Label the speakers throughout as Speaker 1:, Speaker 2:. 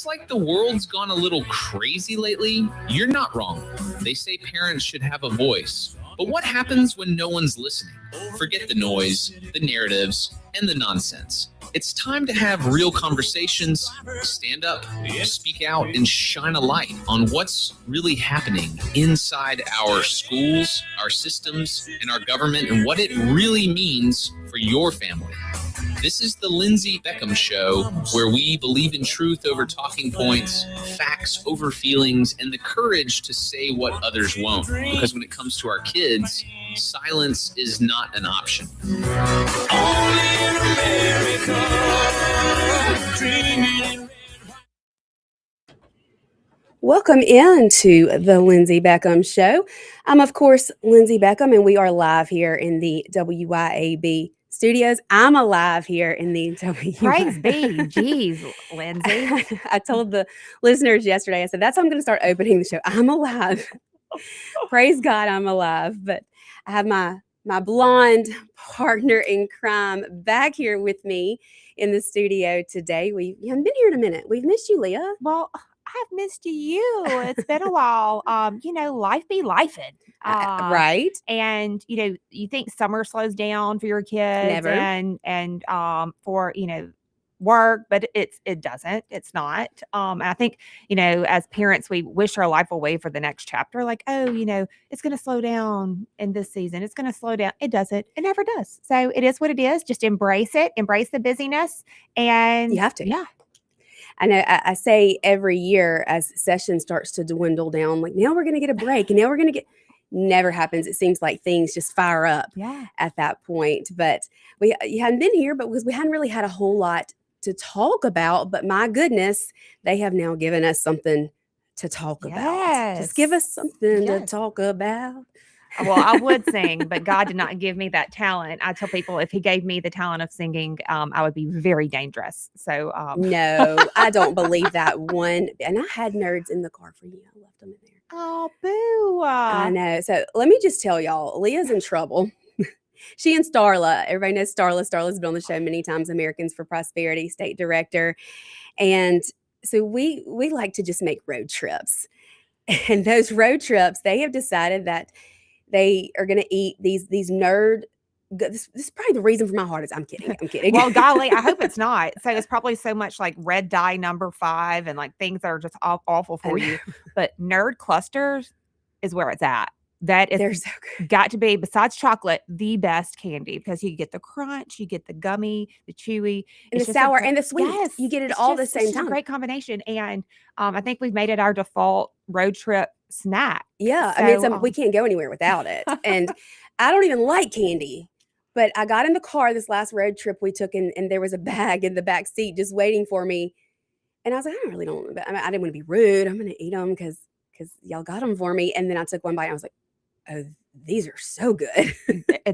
Speaker 1: Looks like the world's gone a little crazy lately. You're not wrong. They say parents should have a voice. But what happens when no one's listening? Forget the noise, the narratives, and the nonsense. It's time to have real conversations, stand up, speak out, and shine a light on what's really happening inside our schools, our systems, and our government, and what it really means for your family. This is the Lindsay Beckham Show, where we believe in truth over talking points, facts over feelings, and the courage to say what others won't. Because when it comes to our kids, silence is not an option. Only in America, dreaming.
Speaker 2: Welcome into the Lindsay Beckham Show. I'm, of course, Lindsay Beckham, and we are live here in the WYAB studios. I'm alive here in the WYAB.
Speaker 3: Praise be. Jeez, Lindsay.
Speaker 2: I told the listeners yesterday, I said, that's how I'm going to start opening the show. I'm alive. Praise God, I'm alive. But I have my blonde partner in crime back here with me in the studio today. We haven't been here in a minute. We've missed you, Leah.
Speaker 3: Well, I've missed you. It's been a while. Life be lifing.
Speaker 2: Right.
Speaker 3: And, you think summer slows down for your kids.
Speaker 2: Never.
Speaker 3: And for, work, but it doesn't. It's not. I think, as parents, we wish our life away for the next chapter. Like, it's going to slow down in this season. It's going to slow down. It doesn't. It never does. So it is what it is. Just embrace it. Embrace the busyness. And
Speaker 2: you have to.
Speaker 3: Yeah.
Speaker 2: I know I say every year as session starts to dwindle down, like now we're going to get a break and now we're going to get, never happens. It seems like things just fire up at that point. But you hadn't been here, but because we hadn't really had a whole lot to talk about. But my goodness, they have now given us something to talk about. Just give us something to talk about.
Speaker 3: Well, I would sing, but God did not give me that talent. I tell people if he gave me the talent of singing, I would be very dangerous. So
Speaker 2: no, I don't believe that one. And I had nerds in the car for you. I left them in there.
Speaker 3: Oh, boo.
Speaker 2: I know. So let me just tell y'all, Leah's in trouble. She and Starla, everybody knows Starla. Starla's been on the show many times, Americans for Prosperity state director. And so we like to just make road trips. And those road trips, they have decided that they are going to eat these nerd. This is probably the reason for my heart is I'm kidding.
Speaker 3: Well, golly, I hope it's not. So it's probably so much like red dye number 5 and like things that are just awful for you. But nerd clusters is where it's at. That is
Speaker 2: They're so good.
Speaker 3: Got to be, besides chocolate, the best candy because you get the crunch, you get the gummy, the chewy,
Speaker 2: and the sour and the sweet.
Speaker 3: Yes,
Speaker 2: you get it all the same time.
Speaker 3: It's a great combination. And I think we've made it our default road trip snack.
Speaker 2: Yeah.
Speaker 3: So,
Speaker 2: I mean, we can't go anywhere without it. And I don't even like candy, but I got in the car this last road trip we took and there was a bag in the back seat just waiting for me. And I was like, I didn't want to be rude. I'm going to eat them because y'all got them for me. And then I took one bite and I was like, oh, these are so good.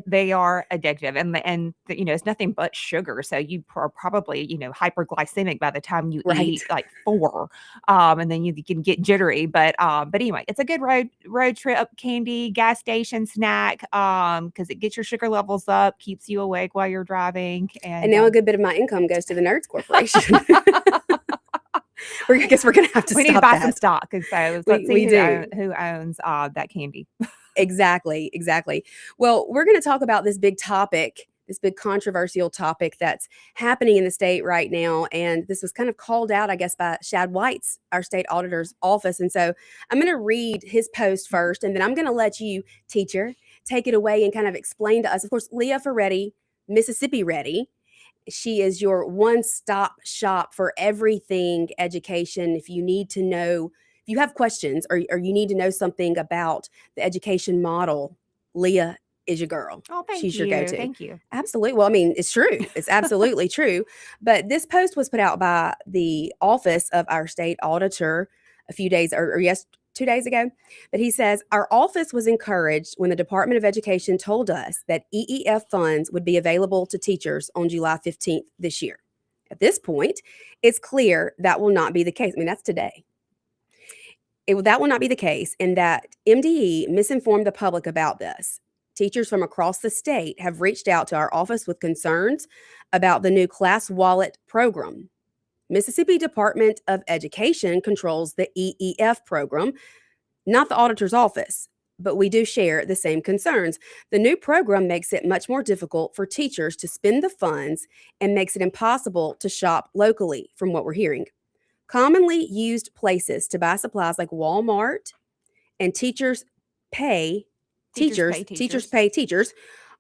Speaker 3: They are addictive and it's nothing but sugar. So you are probably, hyperglycemic by the time you eat like 4. And then you can get jittery. But anyway, it's a good road trip candy, gas station snack. Because it gets your sugar levels up, keeps you awake while you're driving.
Speaker 2: And now a good bit of my income goes to the Nerds Corporation. I guess we're going to have to
Speaker 3: we
Speaker 2: stop
Speaker 3: need to buy
Speaker 2: that.
Speaker 3: some stock. And so let's see who owns that candy.
Speaker 2: Exactly. Well, we're going to talk about this big topic, this big controversial topic that's happening in the state right now. And this was kind of called out, I guess, by Shad White's, our state auditor's office. And so I'm going to read his post first, and then I'm going to let you, teacher, take it away and kind of explain to us. Of course, Leah Ferretti, Mississippi Ready. She is your one-stop shop for everything education. If you need to know, if you have questions or you need to know something about the education model, Leah is your girl.
Speaker 3: Oh,
Speaker 2: She's your go-to.
Speaker 3: Thank you.
Speaker 2: Absolutely. Well, I mean, it's true. It's absolutely true. But this post was put out by the office of our state auditor a few days or 2 days ago. But he says, our office was encouraged when the Department of Education told us that EEF funds would be available to teachers on July 15th this year. At this point, it's clear that will not be the case. I mean, that's today. That will not be the case, and that MDE misinformed the public about this. Teachers from across the state have reached out to our office with concerns about the new class wallet program. Mississippi Department of Education controls the EEF program, not the auditor's office, but we do share the same concerns. The new program makes it much more difficult for teachers to spend the funds and makes it impossible to shop locally, from what we're hearing. Commonly used places to buy supplies like Walmart and teachers pay teachers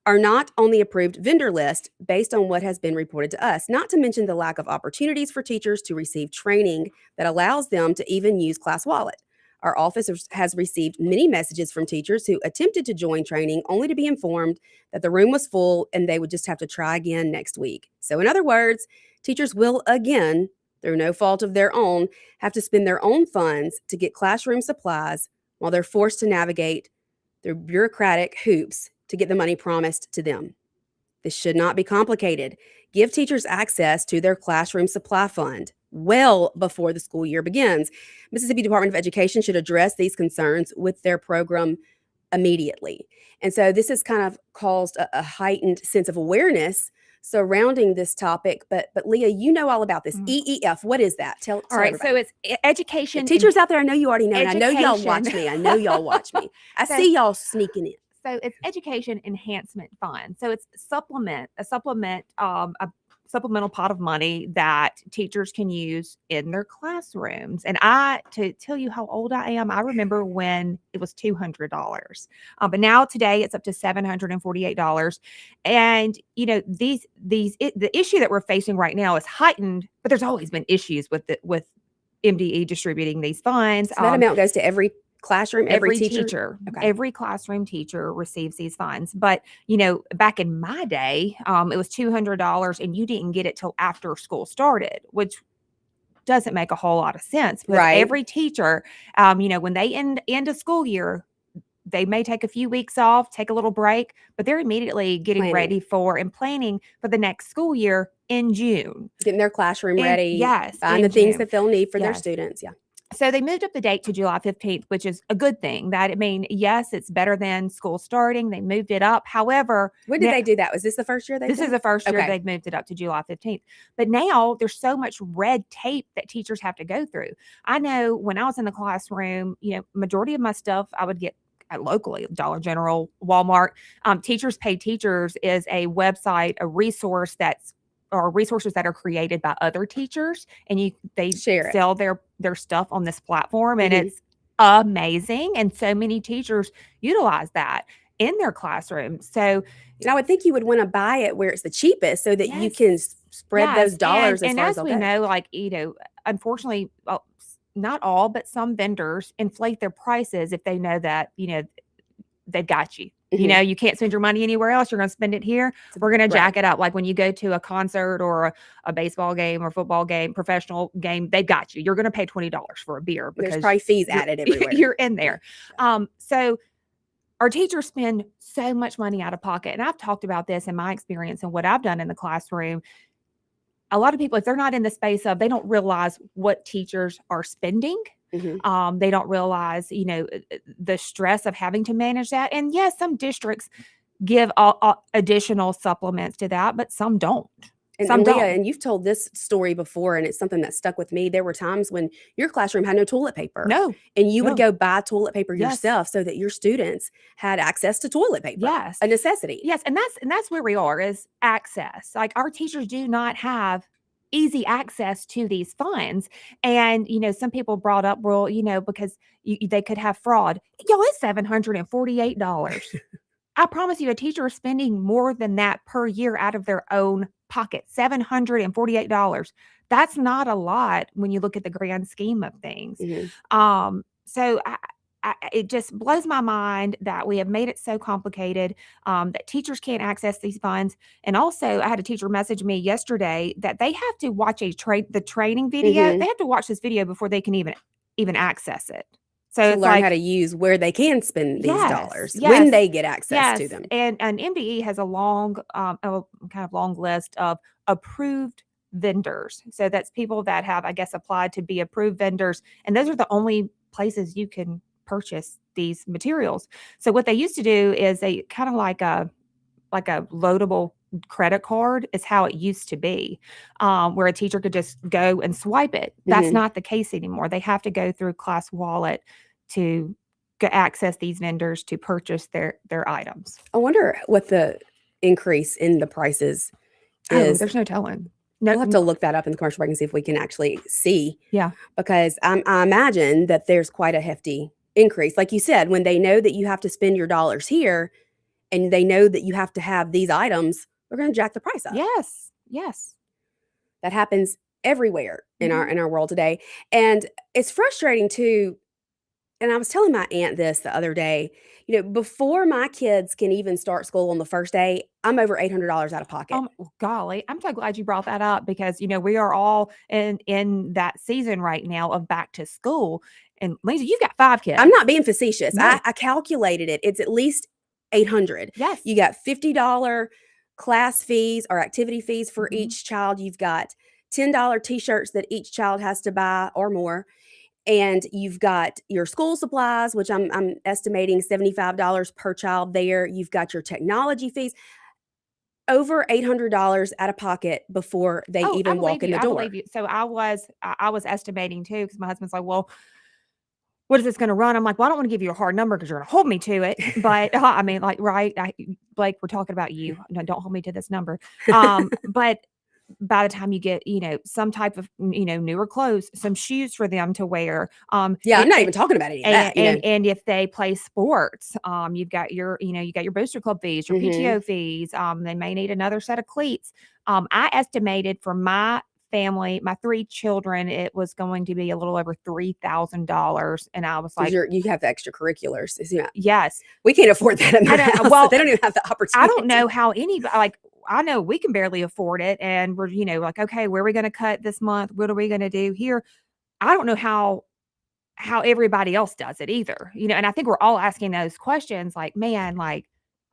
Speaker 2: are not on the approved vendor list based on what has been reported to us, not to mention the lack of opportunities for teachers to receive training that allows them to even use Class Wallet. Our office has received many messages from teachers who attempted to join training only to be informed that the room was full and they would just have to try again next week. So in other words, teachers will again, through no fault of their own, have to spend their own funds to get classroom supplies while they're forced to navigate through bureaucratic hoops to get the money promised to them. This should not be complicated. Give teachers access to their classroom supply fund well before the school year begins. Mississippi Department of Education should address these concerns with their program immediately. And so this has kind of caused a heightened sense of awareness surrounding this topic. But Leah, you know all about this. EEF, what is that? Tell
Speaker 3: All right,
Speaker 2: everybody.
Speaker 3: so it's education.
Speaker 2: Teachers out there, I know you already know, and I know y'all
Speaker 3: Education.
Speaker 2: watch me. I know y'all watch me. I
Speaker 3: So-
Speaker 2: see y'all sneaking in.
Speaker 3: So it's education enhancement fund. So it's a supplemental pot of money that teachers can use in their classrooms. And to tell you how old I am, I remember when it was $200, but now today it's up to $748. And the issue that we're facing right now is heightened, but there's always been issues with MDE distributing these funds.
Speaker 2: So that amount goes to every classroom, every
Speaker 3: teacher.
Speaker 2: Okay.
Speaker 3: Every classroom teacher receives these funds. But, back in my day, it was $200 and you didn't get it till after school started, which doesn't make a whole lot of sense. But
Speaker 2: Right.
Speaker 3: every teacher, when they end a school year, they may take a few weeks off, take a little break, but they're immediately getting
Speaker 2: Planning.
Speaker 3: ready for and planning for the next school year in June.
Speaker 2: Getting their classroom
Speaker 3: And-
Speaker 2: ready.
Speaker 3: yes,
Speaker 2: Buying
Speaker 3: in
Speaker 2: the things
Speaker 3: June.
Speaker 2: that they'll need for their
Speaker 3: Yes.
Speaker 2: students. Yeah.
Speaker 3: So they moved up the date to July 15th, which is a good thing. Yes, it's better than school starting. They moved it up. However,
Speaker 2: When did they do that? Was this the first year they
Speaker 3: this
Speaker 2: did
Speaker 3: is the first year
Speaker 2: Okay.
Speaker 3: they've moved it up to July 15th. But now there's so much red tape that teachers have to go through. I know when I was in the classroom, majority of my stuff I would get at locally, Dollar General, Walmart. Teachers Pay Teachers is a website, a resource or resources that are created by other teachers, and they
Speaker 2: Share it.
Speaker 3: sell their stuff on this platform, and
Speaker 2: Mhm.
Speaker 3: it's amazing. And so many teachers utilize that in their classroom. So
Speaker 2: And I would think you would want to buy it where it's the cheapest so that you can spread
Speaker 3: yes,
Speaker 2: those dollars
Speaker 3: and
Speaker 2: as far
Speaker 3: as
Speaker 2: as
Speaker 3: we know, unfortunately, not all, but some vendors inflate their prices if they know that they've got you.
Speaker 2: Mhm.
Speaker 3: You can't spend your money anywhere else. You're going to spend it here. We're going to jack it up. Like when you go to a concert or a baseball game or football game, professional game, they've got you. You're going to pay $20 for a beer because
Speaker 2: There's probably fees
Speaker 3: you're-
Speaker 2: added everywhere.
Speaker 3: You're in there. So our teachers spend so much money out of pocket. And I've talked about this in my experience and what I've done in the classroom. A lot of people, if they're not in the space they don't realize what teachers are spending.
Speaker 2: Mhm.
Speaker 3: They don't realize, the stress of having to manage that. And yes, some districts give additional supplements to that, but some don't.
Speaker 2: And Leah, and you've told this story before, and it's something that stuck with me. There were times when your classroom had no toilet paper.
Speaker 3: No.
Speaker 2: And you would
Speaker 3: No.
Speaker 2: go buy toilet paper
Speaker 3: Yes.
Speaker 2: yourself so that your students had access to toilet paper.
Speaker 3: Yes.
Speaker 2: A necessity.
Speaker 3: Yes. And that's where we are, is access. Like our teachers do not have easy access to these funds. And, some people brought up, well, because they could have fraud. Y'all, it's $748. I promise you, a teacher is spending more than that per year out of their own pocket. $748. That's not a lot when you look at the grand scheme of things.
Speaker 2: Mhm.
Speaker 3: So it just blows my mind that we have made it so complicated, that teachers can't access these funds. And also, I had a teacher message me yesterday that they have to watch the training video.
Speaker 2: Mhm.
Speaker 3: They have to watch this video before they can even access it. So
Speaker 2: To
Speaker 3: it's
Speaker 2: learn
Speaker 3: like,
Speaker 2: how to use where they can spend these
Speaker 3: Yes,
Speaker 2: dollars
Speaker 3: yes,
Speaker 2: when they get access to
Speaker 3: yes.
Speaker 2: them.
Speaker 3: And MDE has a long, long list of approved vendors. So that's people that have, I guess, applied to be approved vendors. And those are the only places you can purchase these materials. So what they used to do is they kind of like a loadable credit card is how it used to be, where a teacher could just go and swipe it. That's not the case anymore. They have to go through Class Wallet to access these vendors to purchase their items.
Speaker 2: I wonder what the increase in the prices is.
Speaker 3: There's no telling. No,
Speaker 2: We'll have to look that up in the commercial break and see if we can actually see.
Speaker 3: Yeah.
Speaker 2: Because I imagine that there's quite a hefty increase. Like you said, when they know that you have to spend your dollars here and they know that you have to have these items, they're going to jack the price up.
Speaker 3: Yes. Yes.
Speaker 2: That happens everywhere in our world today. And it's frustrating too. And I was telling my aunt this the other day, before my kids can even start school on the first day, I'm over $800 out of pocket.
Speaker 3: Golly, I'm so glad you brought that up because, we are all in that season right now of back to school. And Lindsay, you've got 5 kids.
Speaker 2: I'm not being facetious.
Speaker 3: No.
Speaker 2: I calculated it. It's at least $800.
Speaker 3: Yes.
Speaker 2: You got $50 class fees or activity fees for each child. You've got $10 t-shirts that each child has to buy or more. And you've got your school supplies, which I'm estimating $75 per child there. You've got your technology fees. Over $800 out of pocket before they even walk in the door.
Speaker 3: I believe you. So I was estimating too, because my husband's like, well, what is this going to run? I'm like, well, I don't want to give you a hard number because you're going to hold me to it. But I mean, like, right. Blake, we're talking about you. No, don't hold me to this number. But by the time you get, some type of, newer clothes, some shoes for them to wear.
Speaker 2: I'm not even talking about any of that.
Speaker 3: And if they play sports, you've got your, you got your booster club fees, your PTO fees. They may need another set of cleats. I estimated for my family, my 3 children, it was going to be a little over $3,000. And I was like,
Speaker 2: you have the extracurriculars.
Speaker 3: Yes.
Speaker 2: We can't afford that in my house. Well, they don't even have the opportunity.
Speaker 3: I don't know how anybody, I know we can barely afford it. And we're, like, okay, where are we going to cut this month? What are we going to do here? I don't know how everybody else does it either. And I think we're all asking those questions like, man, like,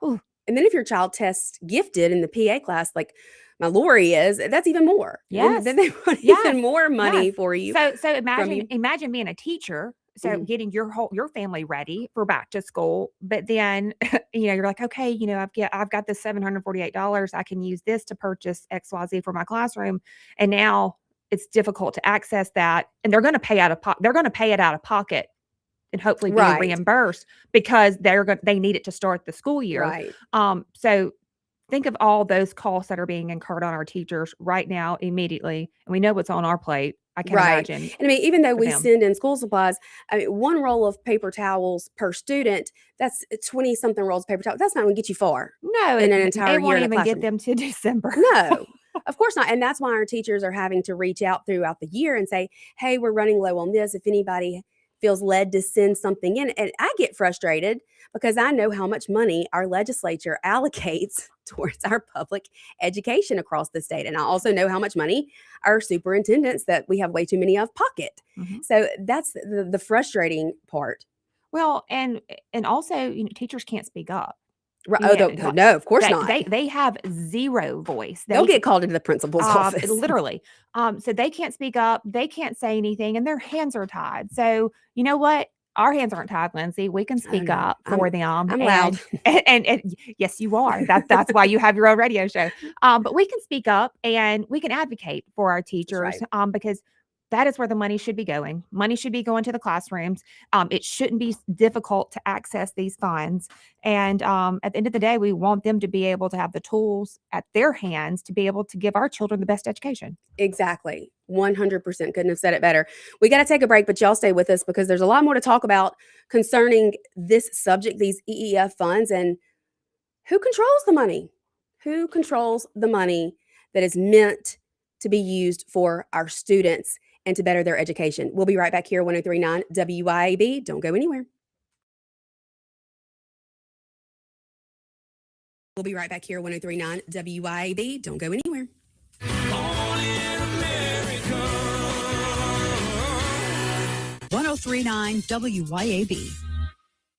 Speaker 3: ooh.
Speaker 2: And then if your child tests gifted in the PA class, like my Lori is, that's even more.
Speaker 3: Yes.
Speaker 2: Then they want even more money for you.
Speaker 3: So imagine being a teacher. So getting your family ready for back to school, but then, you're like, okay, I've got this $748. I can use this to purchase XYZ for my classroom. And now it's difficult to access that. And they're going to pay it out of pocket and hopefully be reimbursed because they need it to start the school year.
Speaker 2: Right.
Speaker 3: So think of all those costs that are being incurred on our teachers right now, immediately. And we know what's on our plate. I can imagine.
Speaker 2: And I mean, even though we send in school supplies, I mean, 1 roll of paper towels per student, that's 20 something rolls of paper towels. That's not going to get you far.
Speaker 3: No,
Speaker 2: in an entire year.
Speaker 3: It won't even get them to December.
Speaker 2: No, of course not. And that's why our teachers are having to reach out throughout the year and say, hey, we're running low on this. If anybody feels led to send something in. And I get frustrated because I know how much money our legislature allocates towards our public education across the state. And I also know how much money our superintendents that we have way too many of pocket. So that's the frustrating part.
Speaker 3: Well, and also, teachers can't speak up.
Speaker 2: Right. No, of course not.
Speaker 3: They have zero voice.
Speaker 2: They'll get called into the principal's office.
Speaker 3: Literally. So they can't speak up. They can't say anything and their hands are tied. So you know what? Our hands aren't tied, Lindsay. We can speak up for them.
Speaker 2: I'm loud.
Speaker 3: And yes, you are. That's why you have your own radio show. But we can speak up and we can advocate for our teachers because that is where the money should be going. Money should be going to the classrooms. It shouldn't be difficult to access these funds. And at the end of the day, we want them to be able to have the tools at their hands to be able to give our children the best education.
Speaker 2: Exactly. 100% couldn't have said it better. We got to take a break, but y'all stay with us because there's a lot more to talk about concerning this subject, these EEF funds, and who controls the money? Who controls the money that is meant to be used for our students and to better their education? We'll be right back here, 103.9 WYAB. Don't go anywhere. We'll be right back here, 103.9 WYAB. Don't go anywhere.
Speaker 4: 103.9 WYAB.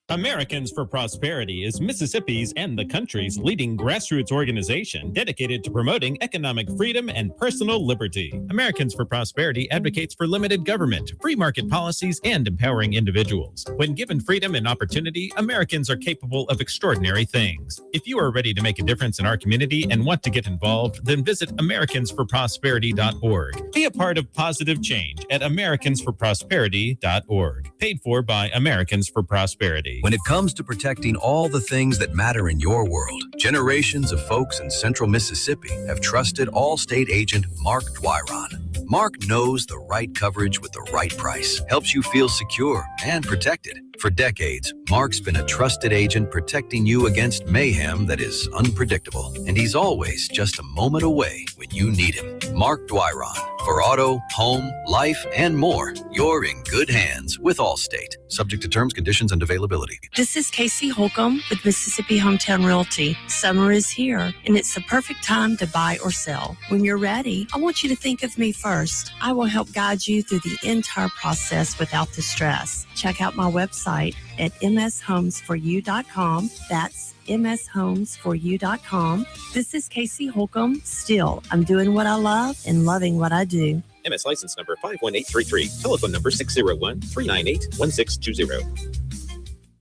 Speaker 4: Americans for Prosperity is Mississippi's and the country's leading grassroots organization dedicated to promoting economic freedom and personal liberty. Americans for Prosperity advocates for limited government, free market policies, and empowering individuals. When given freedom and opportunity, Americans are capable of extraordinary things. If you are ready to make a difference in our community and want to get involved, then visit americansforprosperity.org. Be a part of positive change at americansforprosperity.org. Paid for by Americans for Prosperity.
Speaker 5: When it comes to protecting all the things that matter in your world, generations of folks in central Mississippi have trusted Allstate agent Mark Dwyron. Mark knows the right coverage with the right price, helps you feel secure and protected. For decades, Mark's been a trusted agent protecting you against mayhem that is unpredictable, and he's always just a moment away when you need him. Mark Dwyron. For auto, home, life, and more, you're in good hands with Allstate. Subject to terms, conditions, and availability.
Speaker 6: This is Casey Holcomb with Mississippi Hometown Realty. Summer is here, and it's the perfect time to buy or sell. When you're ready, I want you to think of me first. I will help guide you through the entire process without the stress. Check out my website at mshomesforyou.com. That's mshomesforyou.com. This is Casey Holcomb. Still, I'm doing what I love and loving what I do.
Speaker 7: MS license number 51833. Telephone number 601-398-1620.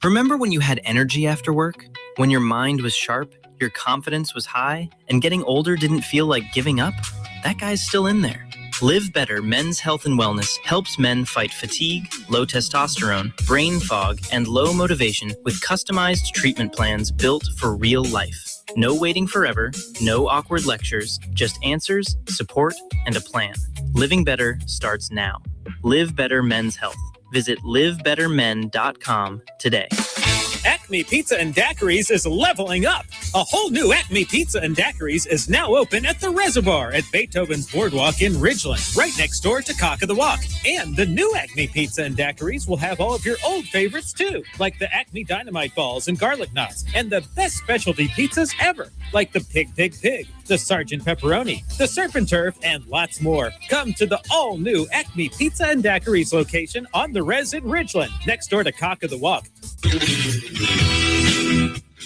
Speaker 8: Remember when you had energy after work? When your mind was sharp, your confidence was high, and getting older didn't feel like giving up? That guy's still in there. Live Better Men's Health and Wellness helps men fight fatigue, low testosterone, brain fog, and low motivation with customized treatment plans built for real life. No waiting forever, no awkward lectures, just answers, support, and a plan. Living better starts now. Live Better Men's Health. Visit livebettermen.com today.
Speaker 9: Acme Pizza and Daiquiris is leveling up. A whole new Acme Pizza and Daiquiris is now open at the Reservoir at Beethoven's Boardwalk in Ridgeland, right next door to Cock of the Walk. And the new Acme Pizza and Daiquiris will have all of your old favorites too, like the Acme Dynamite Balls and Garlic Knots, and the best specialty pizzas ever, like the Pig, the Sergeant Pepperoni, the Serpent Turf, and lots more. Come to the all-new Acme Pizza and Daiquiris location on the Res in Ridgeland, next door to Cock of the Walk.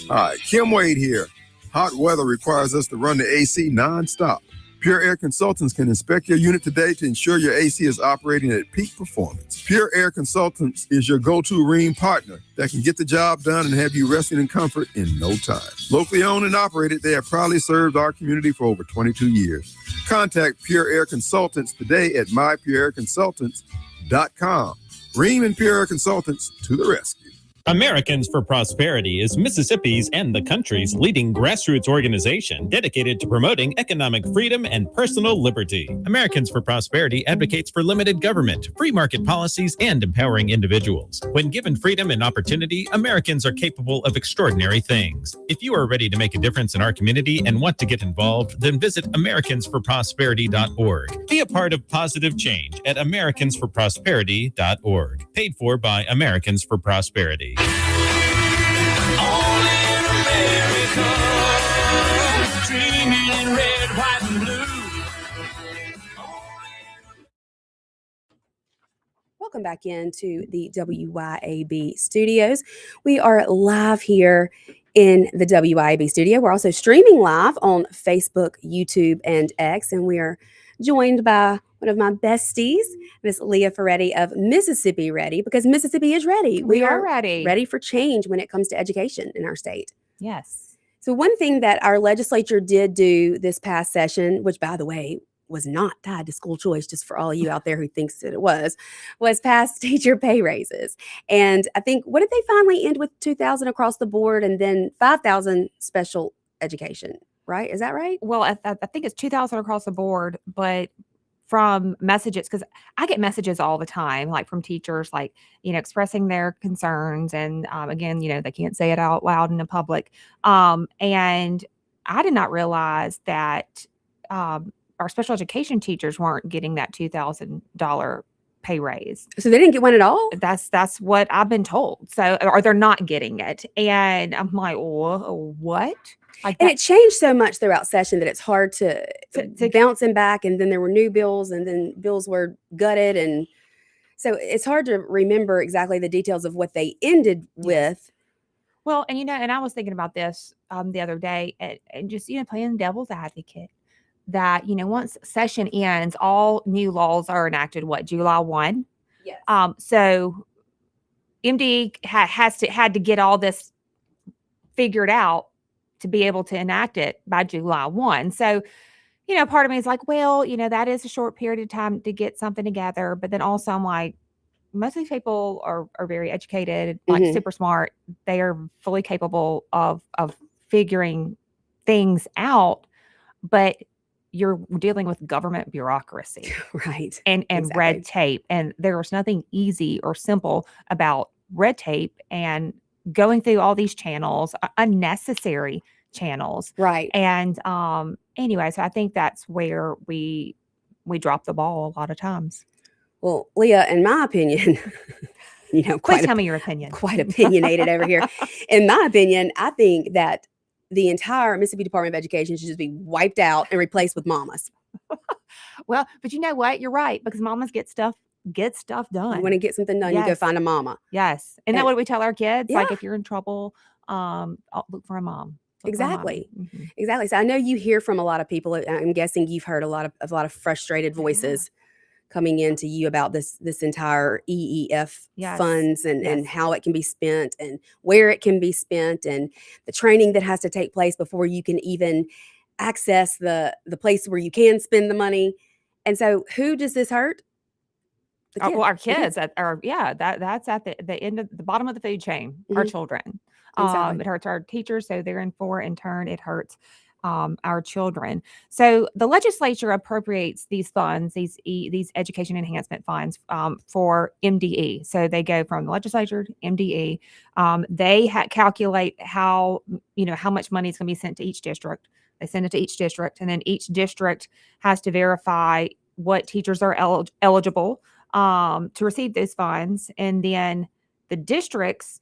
Speaker 10: Hi, Kim Wade here. Hot weather requires us to run the AC nonstop. Pure Air Consultants can inspect your unit today to ensure your AC is operating at peak performance. Pure Air Consultants is your go-to Rheem partner that can get the job done and have you resting in comfort in no time. Locally owned and operated, they have proudly served our community for over 22 years. Contact Pure Air Consultants today at mypureairconsultants.com. Rheem and Pure Air Consultants to the rescue.
Speaker 4: Americans for Prosperity is Mississippi's and the country's leading grassroots organization dedicated to promoting economic freedom and personal liberty. Americans for Prosperity advocates for limited government, free market policies, and empowering individuals. When given freedom and opportunity, Americans are capable of extraordinary things. If you are ready to make a difference in our community and want to get involved, then visit americansforprosperity.org. Be a part of positive change at americansforprosperity.org. Paid for by Americans for Prosperity.
Speaker 9: Only in America, dreaming in red, white, and blue.
Speaker 2: Welcome back into the WYAB studios. We are live here in the WYAB studio. We're also streaming live on Facebook, YouTube, and X, and we are joined by one of my besties, Miss Leah Ferretti of Mississippi Ready, because Mississippi is ready.
Speaker 3: We are ready
Speaker 2: for change when it comes to education in our state.
Speaker 3: Yes.
Speaker 2: So one thing that our legislature did do this past session, which by the way was not tied to school choice, just for all of you out there who thinks that it was pass teacher pay raises. And I think, what did they finally end with? 2,000 across the board and then 5,000 special education, right? Is that right?
Speaker 3: Well, I think it's 2,000 across the board, but from messages, because I get messages all the time, like from teachers, like, expressing their concerns. And again, they can't say it out loud in the public. And I did not realize that our special education teachers weren't getting that $2,000 pay raise.
Speaker 2: So they didn't get one at all?
Speaker 3: That's what I've been told. So, or they're not getting it. And I'm like, what?
Speaker 2: And it changed so much throughout session that it's hard to bouncing back. And then there were new bills, and then bills were gutted. And so it's hard to remember exactly the details of what they ended with.
Speaker 3: Well, and and I was thinking about this the other day, and just playing devil's advocate. That once session ends, all new laws are enacted. What, July 1?
Speaker 2: Yes.
Speaker 3: So MD had to get all this figured out to be able to enact it by July 1. So, part of me is like, well, that is a short period of time to get something together. But then also I'm like, most of these people are very educated, like super smart. They are fully capable of figuring things out, but you're dealing with government bureaucracy.
Speaker 2: Right.
Speaker 3: And
Speaker 2: Exactly.
Speaker 3: red tape. And there's nothing easy or simple about red tape and going through all these channels, unnecessary channels.
Speaker 2: Right.
Speaker 3: And anyway, so I think that's where we drop the ball a lot of times.
Speaker 2: Well, Leah, in my opinion,
Speaker 3: Please tell me your opinion.
Speaker 2: Quite opinionated over here. In my opinion, I think that the entire Mississippi Department of Education should just be wiped out and replaced with mamas.
Speaker 3: Well, but you know what? You're right, because mamas get stuff done.
Speaker 2: You want to get something done, you go
Speaker 3: Yes.
Speaker 2: find a mama.
Speaker 3: Yes. Isn't that
Speaker 2: And-
Speaker 3: what we tell our kids? Like,
Speaker 2: Yeah.
Speaker 3: if you're in trouble, look for a mom. Look for a
Speaker 2: Exactly.
Speaker 3: mommy. Mhm.
Speaker 2: Exactly. So I know you hear from a lot of people. I'm guessing you've heard a lot of frustrated voices coming into you about this entire EEF
Speaker 3: Yes.
Speaker 2: funds and
Speaker 3: Yes.
Speaker 2: how it can be spent and where it can be spent and the training that has to take place before you can even access the place where you can spend the money. And so who does this hurt? The
Speaker 3: Well, our
Speaker 2: The
Speaker 3: kids that's at the end of the bottom of the food chain, our
Speaker 2: Mhm.
Speaker 3: children.
Speaker 2: Exactly.
Speaker 3: It hurts our teachers, so therefore in turn it hurts our children. So the legislature appropriates these funds, these education enhancement funds for MDE. So they go from the legislature to MDE. They calculate how much money is going to be sent to each district. They send it to each district, and then each district has to verify what teachers are eligible to receive those funds, and then the districts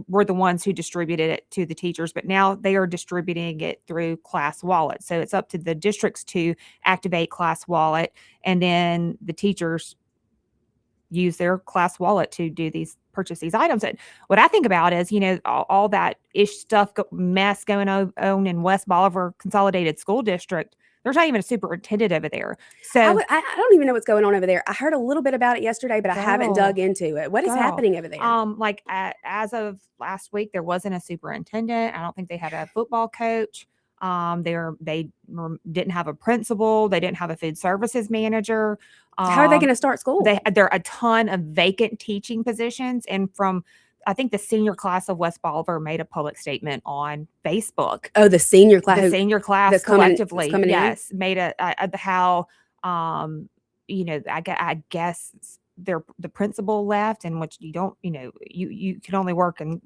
Speaker 3: were the ones who distributed it to the teachers, but now they are distributing it through Class Wallet. So it's up to the districts to activate Class Wallet, and then the teachers use their Class Wallet to purchase these items. And what I think about is, all that mess going on in West Bolivar Consolidated School District. There's not even a superintendent over there. So
Speaker 2: I don't even know what's going on over there. I heard a little bit about it yesterday, but I haven't
Speaker 3: Girl.
Speaker 2: dug into it. What is
Speaker 3: Girl.
Speaker 2: happening over there?
Speaker 3: As of last week, there wasn't a superintendent. I don't think they had a football coach. They didn't have a principal. They didn't have a food services manager.
Speaker 2: How are they going to start school?
Speaker 3: There are a ton of vacant teaching positions, and I think the senior class of West Bolivar made a public statement on Facebook.
Speaker 2: Oh, the senior class.
Speaker 3: The senior class
Speaker 2: that's
Speaker 3: collectively,
Speaker 2: coming in?
Speaker 3: yes, made how I guess the principal left, and which you don't, you can only work in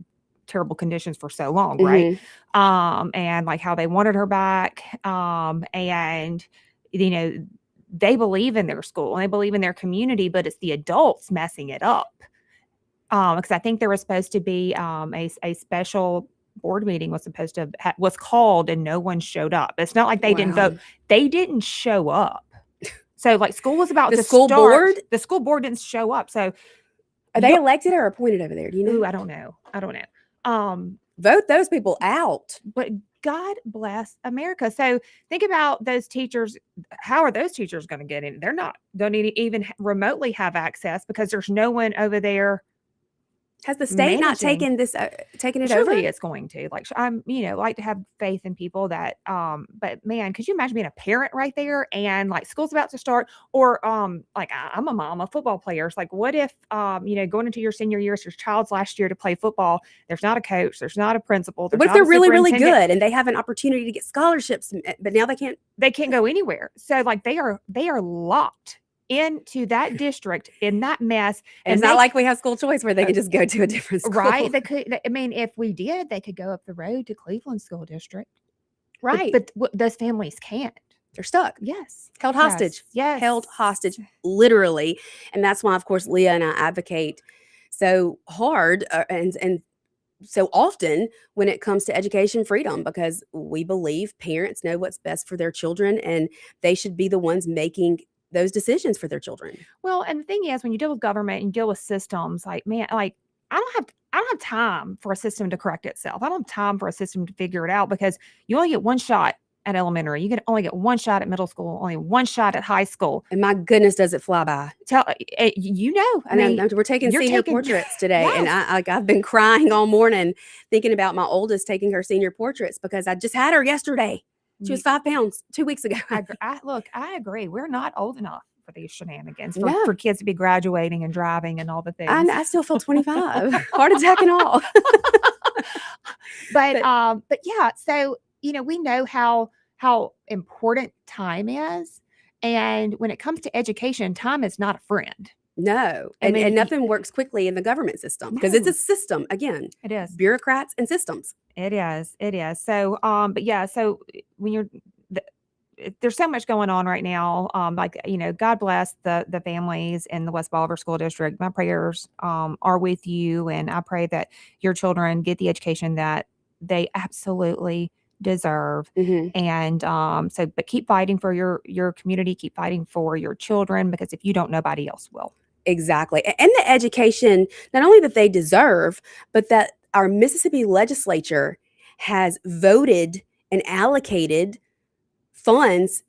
Speaker 3: terrible conditions for so long, right? And like how they wanted her back, and they believe in their school and they believe in their community, but it's the adults messing it up. Because I think there was supposed to be a special board meeting was called and no one showed up. It's not like they didn't vote; they didn't show up. So like school was about to
Speaker 2: school
Speaker 3: start.
Speaker 2: board?
Speaker 3: The school board didn't show up. So
Speaker 2: Are they elected or appointed over there? Do you know?
Speaker 3: Ooh, I don't know.
Speaker 2: Vote those people out.
Speaker 3: But God bless America. So think about those teachers. How are those teachers going to get in? Don't even remotely have access because there's no one over there.
Speaker 2: Has the state not
Speaker 3: managing.
Speaker 2: taken it
Speaker 3: Surely
Speaker 2: over?
Speaker 3: it's going to. Like, I'm, like to have faith in people that, but man, could you imagine being a parent right there and like school's about to start, or like I'm a mom, a football player. It's like, what if, going into your senior year, it's your child's last year to play football. There's not a coach, there's not a principal.
Speaker 2: What if they're really, really good and they have an opportunity to get scholarships, but now they can't?
Speaker 3: They can't go anywhere. So like they are locked into that district in that mess.
Speaker 2: And it's not like we have school choice where they can just go to a different school.
Speaker 3: Right. They could, I mean, if we did, they could go up the road to Cleveland School District.
Speaker 2: Right.
Speaker 3: But those families can't.
Speaker 2: They're stuck.
Speaker 3: Yes.
Speaker 2: Held hostage.
Speaker 3: Yes.
Speaker 2: Held hostage, literally. And that's why, of course, Leah and I advocate so hard and so often when it comes to education freedom, because we believe parents know what's best for their children and they should be the ones making those decisions for their children.
Speaker 3: Well, and the thing is, when you deal with government and you deal with systems, like, man, like I don't have I don't have time for a system to correct itself. I don't have time for a system to figure it out because you only get one shot at elementary. You can only get one shot at middle school, only one shot at high school.
Speaker 2: And my goodness, does it fly by?
Speaker 3: You know,
Speaker 2: I mean, we're taking senior portraits today, and I've been crying all morning thinking about my oldest taking her senior portraits because I just had her yesterday. She was 5 pounds 2 weeks ago.
Speaker 3: I agree. We're not old enough for these shenanigans for kids to be graduating and driving and all the things.
Speaker 2: I still feel 25, heart attack and all.
Speaker 3: but yeah, so we know how important time is, and when it comes to education, time is not a friend.
Speaker 2: No, and nothing works quickly in the government system because it's a system. Again,
Speaker 3: it is
Speaker 2: bureaucrats and systems.
Speaker 3: It is. So, but yeah, so when there's so much going on right now. God bless the families in the West Bolivar School District. My prayers are with you, and I pray that your children get the education that they absolutely deserve. And but keep fighting for your community, keep fighting for your children, because if you don't, nobody else will.
Speaker 2: Exactly. And the education, not only that they deserve, but that our Mississippi legislature has voted and allocated funds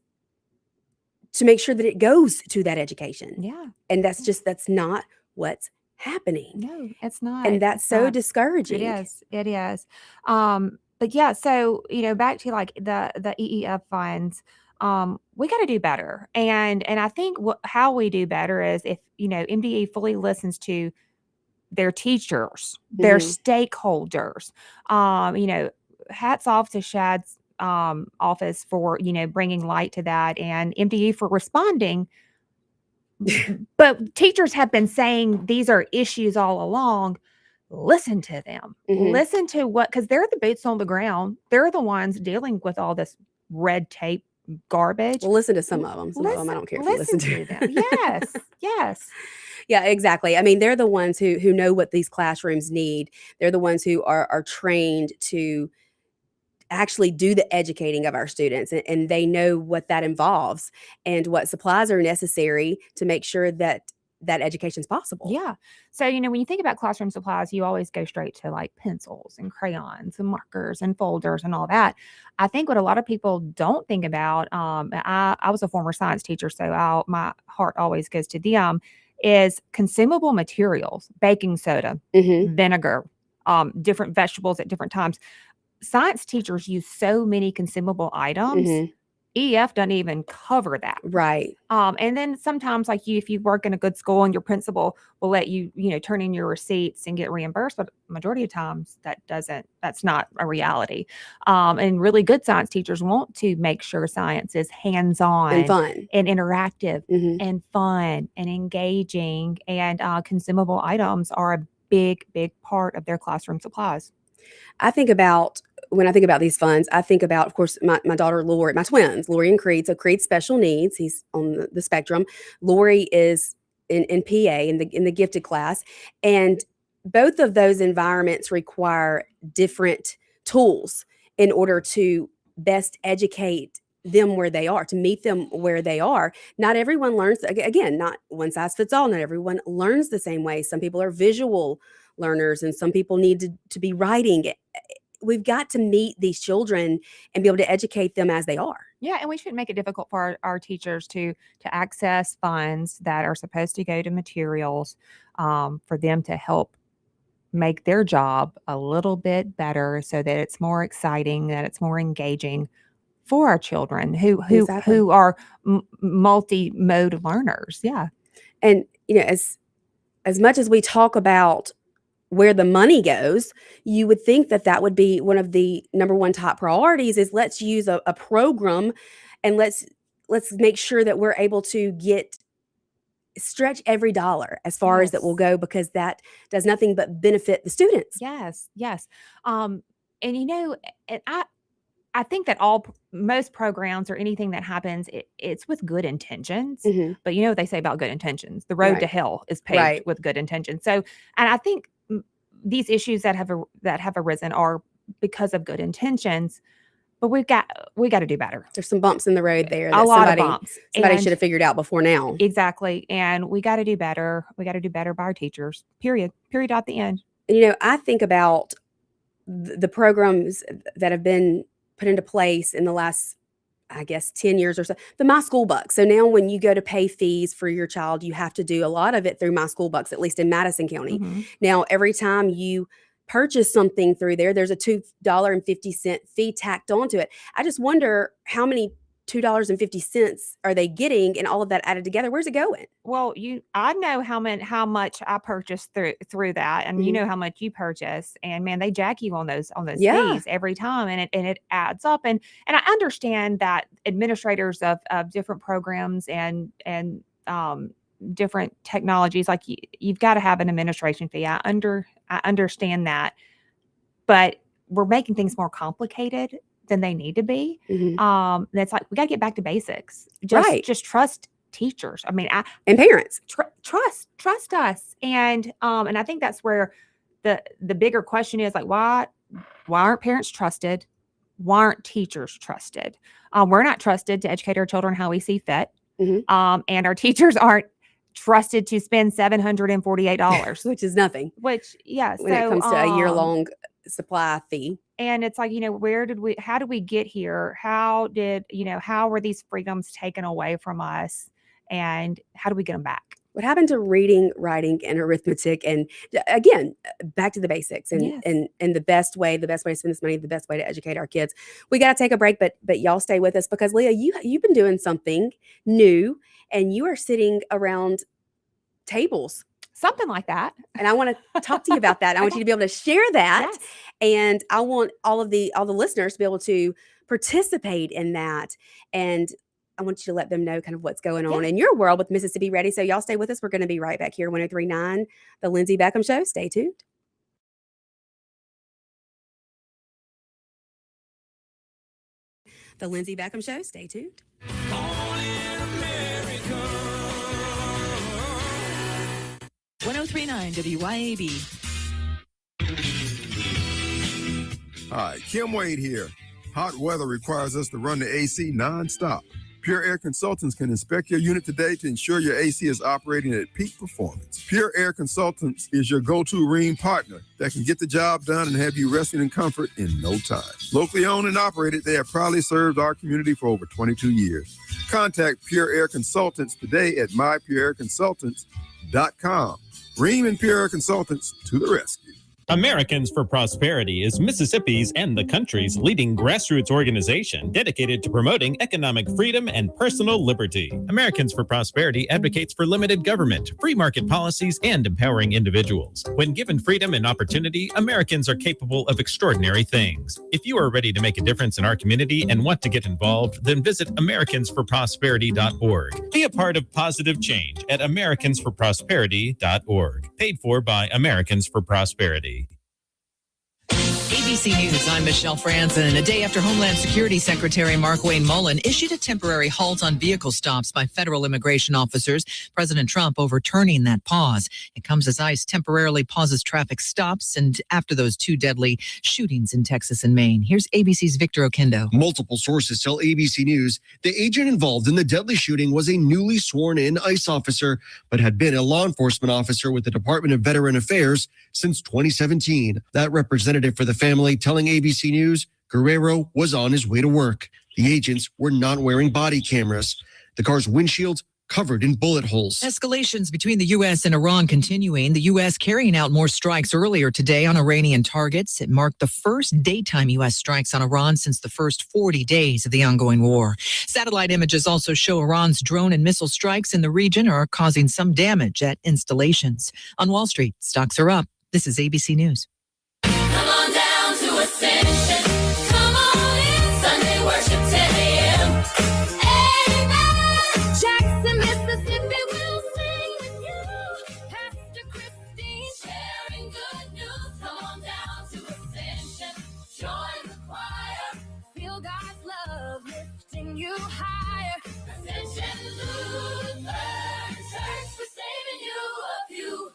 Speaker 2: to make sure that it goes to that education.
Speaker 3: Yeah.
Speaker 2: And that's not what's happening.
Speaker 3: No, it's not.
Speaker 2: And that's discouraging.
Speaker 3: It is. But yeah, so, back to like the EEF funds, we got to do better. And I think how we do better is if, MDE fully listens to their teachers, their stakeholders. Hats off to Shad's office for, bringing light to that, and MDE for responding. But teachers have been saying these are issues all along. Listen to them. Listen to because they're the boots on the ground. They're the ones dealing with all this red tape garbage.
Speaker 2: Well, listen to some of them. Some of them I don't care if you listen to
Speaker 3: them. Yes.
Speaker 2: Yeah, exactly. I mean, they're the ones who know what these classrooms need. They're the ones who are trained to actually do the educating of our students, and they know what that involves and what supplies are necessary to make sure that education is possible.
Speaker 3: Yeah. So, when you think about classroom supplies, you always go straight to like pencils and crayons and markers and folders and all that. I think what a lot of people don't think about, I was a former science teacher, so my heart always goes to them, is consumable materials, baking soda, vinegar, different vegetables at different times. Science teachers use so many consumable items. EF doesn't even cover that.
Speaker 2: Right.
Speaker 3: And then sometimes if you work in a good school and your principal will let you, turn in your receipts and get reimbursed, but majority of times that's not a reality. And really good science teachers want to make sure science is hands-on
Speaker 2: and fun
Speaker 3: and interactive and fun and engaging, and consumable items are a big, big part of their classroom supplies.
Speaker 2: When I think about these funds, I think about, of course, my daughter Lori, my twins, Lori and Creed. So Creed's special needs; he's on the spectrum. Lori is in PA in the gifted class, and both of those environments require different tools in order to best educate them where they are, to meet them where they are. Not everyone learns, again, not one size fits all. Not everyone learns the same way. Some people are visual learners, and some people need to be writing. We've got to meet these children and be able to educate them as they are.
Speaker 3: Yeah, and we shouldn't make it difficult for our teachers to access funds that are supposed to go to materials, for them to help make their job a little bit better, so that it's more exciting, that it's more engaging for our children who are multi-mode learners. Yeah,
Speaker 2: and as much as we talk about where the money goes, you would think that would be one of the number one top priorities, is let's use a program and let's make sure that we're able to stretch every dollar as far as that will go, because that does nothing but benefit the students.
Speaker 3: Yes. And I think that most programs or anything that happens, it's with good intentions. But you know what they say about good intentions? The road to hell is paved with good intentions. So, and I think these issues that have arisen are because of good intentions, but we got to do better.
Speaker 2: There's some bumps in the road there.
Speaker 3: A lot of bumps.
Speaker 2: Somebody should have figured out before now.
Speaker 3: Exactly. And we got to do better. We got to do better by our teachers. Period at the end.
Speaker 2: I think about the programs that have been put into place in the last, I guess, 10 years or so. The My School Bucks. So now when you go to pay fees for your child, you have to do a lot of it through My School Bucks, at least in Madison County.
Speaker 3: Mm-hmm.
Speaker 2: Now, every time you purchase something through there, there's a $2.50 fee tacked onto it. I just wonder how many $2.50 are they getting, and all of that added together. Where's it going?
Speaker 3: Well, I know how much I purchased through that, and you
Speaker 2: Mhm.
Speaker 3: know how much you purchase, and man, they jack you on those
Speaker 2: Yeah.
Speaker 3: fees every time, and it adds up. And I understand that administrators of different programs and different technologies, like you've got to have an administration fee. I understand that, but we're making things more complicated than they need to be.
Speaker 2: Mhm.
Speaker 3: That's like, we got to get back to basics.
Speaker 2: Right.
Speaker 3: Just trust teachers. I mean,
Speaker 2: And parents.
Speaker 3: trust us. And I think that's where the bigger question is, like, why aren't parents trusted? Why aren't teachers trusted? We're not trusted to educate our children how we see fit.
Speaker 2: Mhm.
Speaker 3: And our teachers aren't trusted to spend $748,
Speaker 2: Which is nothing
Speaker 3: which, yeah.
Speaker 2: when it comes to a year-long supply fee.
Speaker 3: And it's like, how did we get here? How were these freedoms taken away from us? And how do we get them back?
Speaker 2: What happened to reading, writing, and arithmetic? And again, back to the basics, and
Speaker 3: Yes.
Speaker 2: and the best way to spend this money, the best way to educate our kids. We got to take a break, but y'all stay with us, because Leah, you've been doing something new, and you are sitting around tables.
Speaker 3: Something like that.
Speaker 2: And I want to talk to you about that. I want you to be able to share that.
Speaker 3: Yes.
Speaker 2: And I want all the listeners to be able to participate in that. And I want you to let them know kind of what's going on in your world with Mississippi Ready. So y'all stay with us. We're going to be right back here, 103.9, The Lindsay Beckham Show. Stay tuned. The Lindsay Beckham Show. Stay tuned.
Speaker 11: 103.9 WYAB.
Speaker 10: Hi, Kim Wade here. Hot weather requires us to run the AC nonstop. Pure Air Consultants can inspect your unit today to ensure your AC is operating at peak performance. Pure Air Consultants is your go-to Rheem partner that can get the job done and have you resting in comfort in no time. Locally owned and operated, they have proudly served our community for over 22 years. Contact Pure Air Consultants today at mypureairconsultants.com. Rheem and Pure Air Consultants to the rescue.
Speaker 4: Americans for Prosperity is Mississippi's and the country's leading grassroots organization dedicated to promoting economic freedom and personal liberty. Americans for Prosperity advocates for limited government, free market policies, and empowering individuals. When given freedom and opportunity, Americans are capable of extraordinary things. If you are ready to make a difference in our community and want to get involved, then visit americansforprosperity.org. Be a part of positive change at americansforprosperity.org. Paid for by Americans for Prosperity.
Speaker 11: ABC News, I'm Michelle Franzen. A day after Homeland Security Secretary Mark Wayne Mullen issued a temporary halt on vehicle stops by federal immigration officers, President Trump overturning that pause. It comes as ICE temporarily pauses traffic stops and after those two deadly shootings in Texas and Maine. Here's ABC's Victor Oquendo.
Speaker 12: Multiple sources tell ABC News the agent involved in the deadly shooting was a newly sworn-in ICE officer, but had been a law enforcement officer with the Department of Veteran Affairs since 2017. That representative for the family telling ABC News Guerrero was on his way to work. The agents were not wearing body cameras. The car's windshield covered in bullet holes.
Speaker 11: Escalations between the U.S. and Iran continuing. The U.S. carrying out more strikes earlier today on Iranian targets. It marked the first daytime U.S. strikes on Iran since the first 40 days of the ongoing war. Satellite images also show Iran's drone and missile strikes in the region are causing some damage at installations. On Wall Street, stocks are up. This is ABC News.
Speaker 13: Come on down to Ascension. Come on in, Sunday worship 10 a.m. Amen. Jackson, Mississippi will sing with you. Pastor Christine sharing good news. Come on down to Ascension. Join the choir. Feel God's love lifting you higher. Ascension Lutheran Church for saving you a few.